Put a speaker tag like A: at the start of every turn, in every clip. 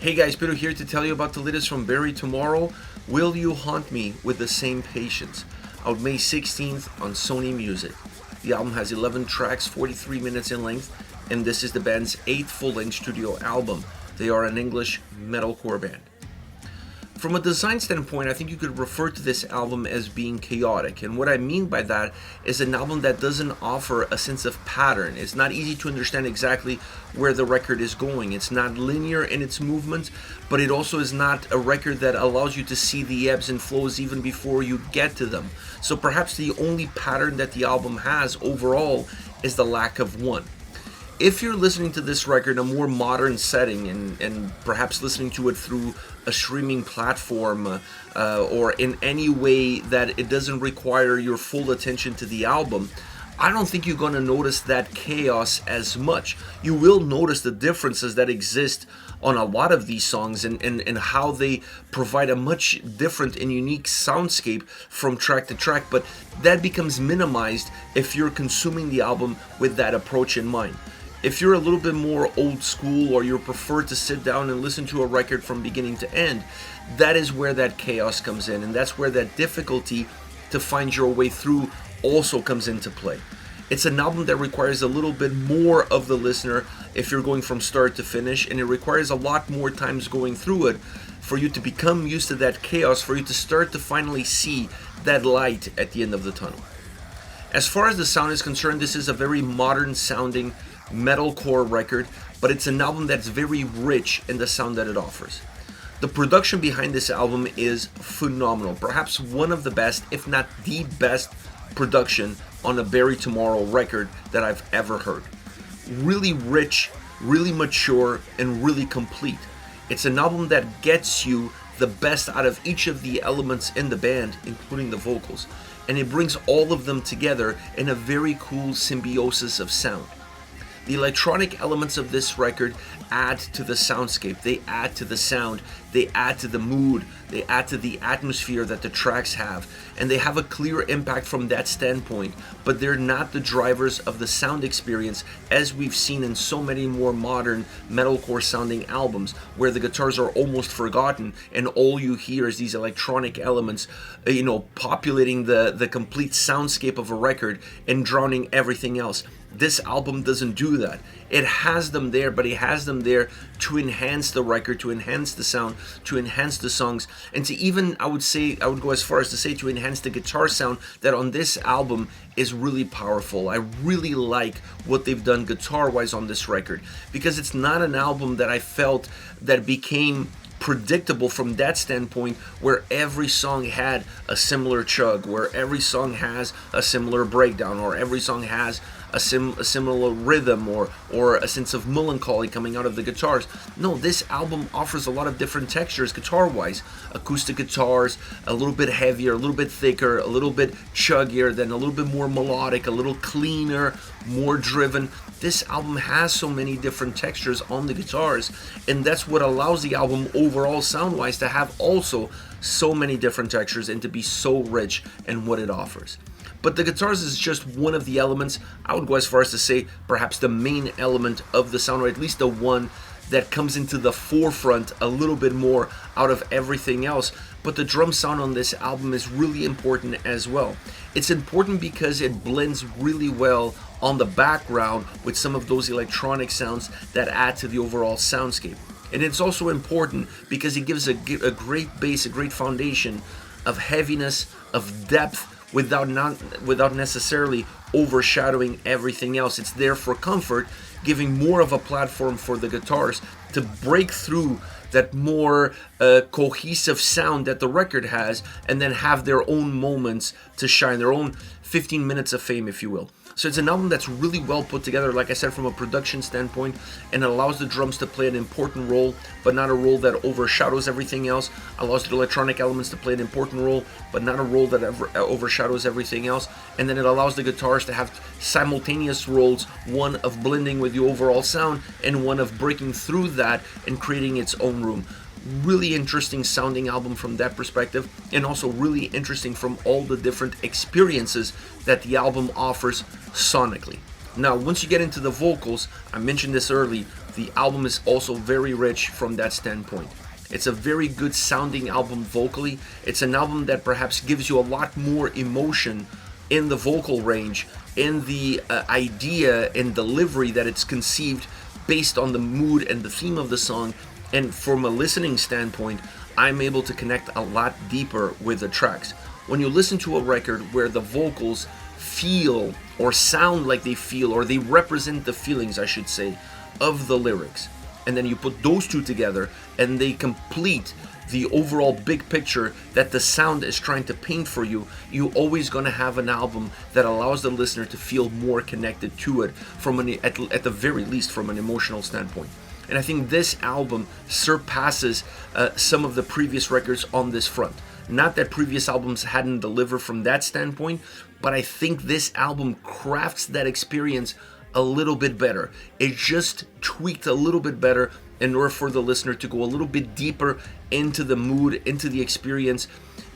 A: Hey guys, Peter here to tell you about the latest from Bury Tomorrow, Will You Haunt Me with the Same Patience, out May 16th on Sony Music. The album has 11 tracks, 43 minutes in length, and this is the band's 8th full-length studio album. They are an English metalcore band. From a design standpoint, I think you could refer to this album as being chaotic. And what I mean by that is an album that doesn't offer a sense of pattern. It's not easy to understand exactly where the record is going. It's not linear in its movements, but it also is not a record that allows you to see the ebbs and flows even before you get to them. So perhaps the only pattern that the album has overall is the lack of one. If you're listening to this record in a more modern setting and perhaps listening to it through a streaming platform or in any way that it doesn't require your full attention to the album, I don't think you're going to notice that chaos as much. You will notice the differences that exist on a lot of these songs and how they provide a much different and unique soundscape from track to track, but that becomes minimized if you're consuming the album with that approach in mind. If you're a little bit more old school or you prefer to sit down and listen to a record from beginning to end, that is where that chaos comes in, and that's where that difficulty to find your way through also comes into play. It's an album that requires a little bit more of the listener if you're going from start to finish, and it requires a lot more times going through it for you to become used to that chaos, for you to start to finally see that light at the end of the tunnel. As far as the sound is concerned, this is a very modern sounding metalcore record, but it's an album that's very rich in the sound that it offers. The production behind this album is phenomenal, perhaps one of the best, if not the best production on a Bury Tomorrow record that I've ever heard. Really rich, really mature, and really complete. It's an album that gets you the best out of each of the elements in the band, including the vocals, and it brings all of them together in a very cool symbiosis of sound. The electronic elements of this record add to the soundscape, they add to the sound, they add to the mood, they add to the atmosphere that the tracks have, and they have a clear impact from that standpoint, but they're not the drivers of the sound experience as we've seen in so many more modern metalcore sounding albums where the guitars are almost forgotten and all you hear is these electronic elements populating the complete soundscape of a record and drowning everything else. This album doesn't do that. It has them there, but it has them there to enhance the record, to enhance the sound, to enhance the songs, and to even, I would go as far as to say, to enhance the guitar sound that on this album is really powerful. I really like what they've done guitar-wise on this record, because it's not an album that I felt that became predictable from that standpoint, where every song had a similar chug, where every song has a similar breakdown, or every song has a similar rhythm or a sense of melancholy coming out of the guitars. No, this album offers a lot of different textures guitar-wise. Acoustic guitars, a little bit heavier, a little bit thicker, a little bit chuggier, then a little bit more melodic, a little cleaner, more driven. This album has so many different textures on the guitars, and that's what allows the album overall sound-wise to have also so many different textures and to be so rich in what it offers. But the guitars is just one of the elements. I would go as far as to say perhaps the main element of the sound, or at least the one that comes into the forefront a little bit more out of everything else. But the drum sound on this album is really important as well. It's important because it blends really well on the background with some of those electronic sounds that add to the overall soundscape. And it's also important because it gives a great base, a great foundation of heaviness, of depth, without necessarily overshadowing everything else. It's there for comfort, giving more of a platform for the guitars to break through that more cohesive sound that the record has, and then have their own moments to shine, their own 15 minutes of fame, if you will. So it's an album that's really well put together, like I said, from a production standpoint, and it allows the drums to play an important role, but not a role that overshadows everything else. Allows the electronic elements to play an important role, but not a role that overshadows everything else. And then it allows the guitars to have simultaneous roles, one of blending with the overall sound and one of breaking through that and creating its own room. Really interesting sounding album from that perspective, and also really interesting from all the different experiences that the album offers sonically. Now, once you get into the vocals, I mentioned this early, The album is also very rich from that standpoint. It's a very good sounding album vocally. It's an album that perhaps gives you a lot more emotion in the vocal range, in the idea and delivery that it's conceived based on the mood and the theme of the song. And from a listening standpoint, I'm able to connect a lot deeper with the tracks. When you listen to a record where the vocals feel or sound like they feel, or they represent the feelings, I should say, of the lyrics, and then you put those two together and they complete the overall big picture that the sound is trying to paint for you, you're always going to have an album that allows the listener to feel more connected to it from at the very least from an emotional standpoint. And I think this album surpasses some of the previous records on this front. Not that previous albums hadn't delivered from that standpoint, but I think this album crafts that experience a little bit better. It just tweaked a little bit better in order for the listener to go a little bit deeper into the mood, into the experience,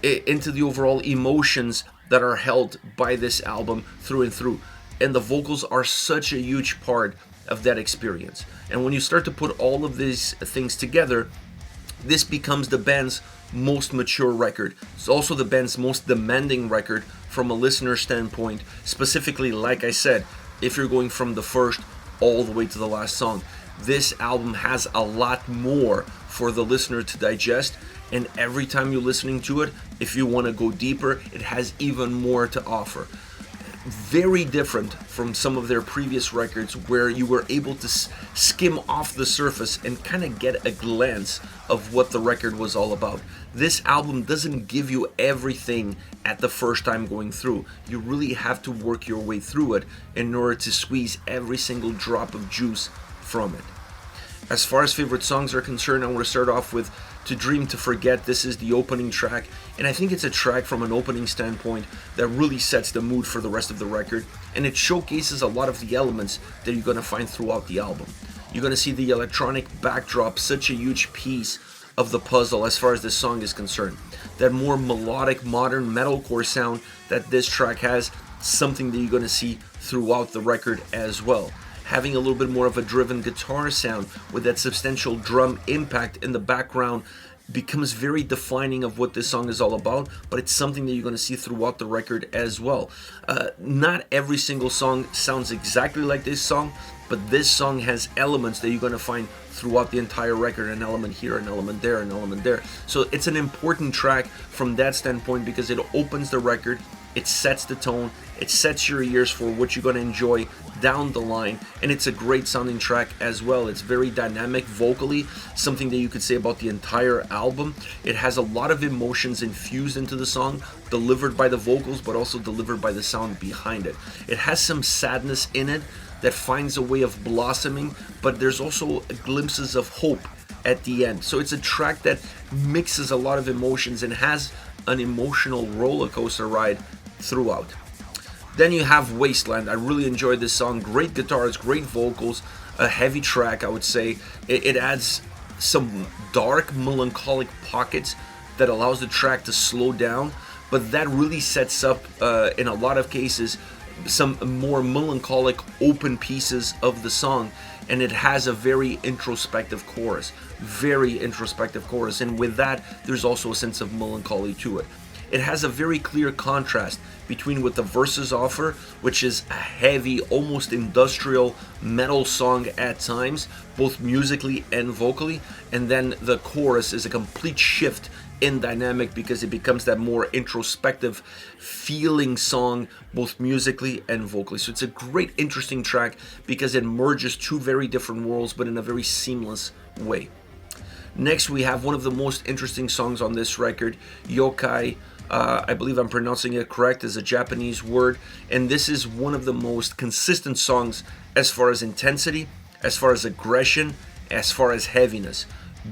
A: into the overall emotions that are held by this album through and through. And the vocals are such a huge part of that experience. And when you start to put all of these things together, this becomes the band's most mature record. It's also the band's most demanding record from a listener standpoint, specifically, like I said, if you're going from the first all the way to the last song. This album has a lot more for the listener to digest, and every time you're listening to it, if you want to go deeper, it has even more to offer. Very different from some of their previous records where you were able to skim off the surface and kind of get a glance of what the record was all about. This album doesn't give you everything at the first time going through. You really have to work your way through it in order to squeeze every single drop of juice from it. As far as favorite songs are concerned, I want to start off with To Dream to Forget. This is the opening track, and I think it's a track from an opening standpoint that really sets the mood for the rest of the record, and it showcases a lot of the elements that you're going to find throughout the album. You're going to see the electronic backdrop, such a huge piece of the puzzle as far as this song is concerned. That more melodic, modern metalcore sound that this track has, something that you're going to see throughout the record as well. Having a little bit more of a driven guitar sound with that substantial drum impact in the background becomes very defining of what this song is all about, but it's something that you're going to see throughout the record as well. Not every single song sounds exactly like this song, but this song has elements that you're going to find throughout the entire record, an element here, an element there, an element there. So it's an important track from that standpoint because it opens the record, it sets the tone, it sets your ears for what you're going to enjoy down the line, and it's a great sounding track as well. It's very dynamic vocally, something that you could say about the entire album. It has a lot of emotions infused into the song, delivered by the vocals, but also delivered by the sound behind it. It has some sadness in it that finds a way of blossoming, but there's also glimpses of hope at the end. So it's a track that mixes a lot of emotions and has an emotional roller coaster ride throughout. Then you have Wasteland. I really enjoyed this song. Great guitars, great vocals, a heavy track, I would say. It adds some dark, melancholic pockets that allows the track to slow down, but that really sets up, in a lot of cases, some more melancholic open pieces of the song, and it has a very introspective chorus, and with that there's also a sense of melancholy to it. It has a very clear contrast between what the verses offer, which is a heavy, almost industrial metal song at times, both musically and vocally, and then the chorus is a complete shift in dynamic because it becomes that more introspective feeling song both musically and vocally. So it's a great, interesting track because it merges two very different worlds but in a very seamless way. Next we have one of the most interesting songs on this record, Yōkai. I believe I'm pronouncing it correct, is a Japanese word, and this is one of the most consistent songs as far as intensity, as far as aggression, as far as heaviness,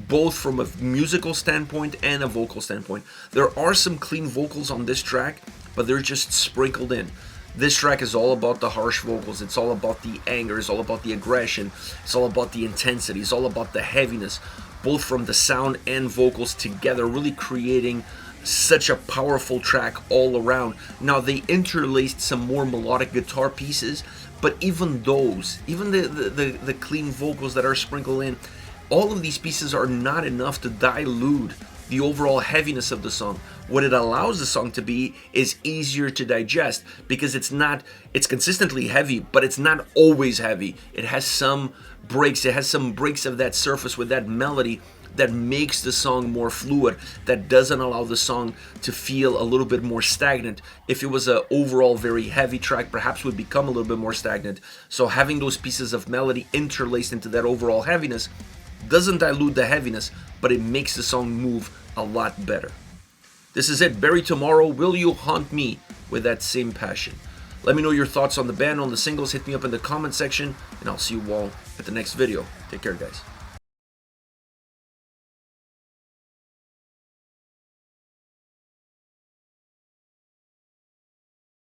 A: both from a musical standpoint and a vocal standpoint. There are some clean vocals on this track, but they're just sprinkled in. This track is all about the harsh vocals, it's all about the anger, it's all about the aggression, it's all about the intensity, it's all about the heaviness, both from the sound and vocals together, really creating such a powerful track all around. Now they interlaced some more melodic guitar pieces, but even those, even the clean vocals that are sprinkled in, all of these pieces are not enough to dilute the overall heaviness of the song. What it allows the song to be is easier to digest, because it's consistently heavy, but it's not always heavy. It has some breaks, of that surface with that melody that makes the song more fluid, that doesn't allow the song to feel a little bit more stagnant. If it was an overall very heavy track, perhaps would become a little bit more stagnant. So having those pieces of melody interlaced into that overall heaviness doesn't dilute the heaviness, but it makes the song move a lot better. This is it. Bury Tomorrow, Will You Haunt Me with That Same Passion. Let me know your thoughts on the band, on the singles. Hit me up in the comment section, and I'll see you all at the next video. Take care, guys.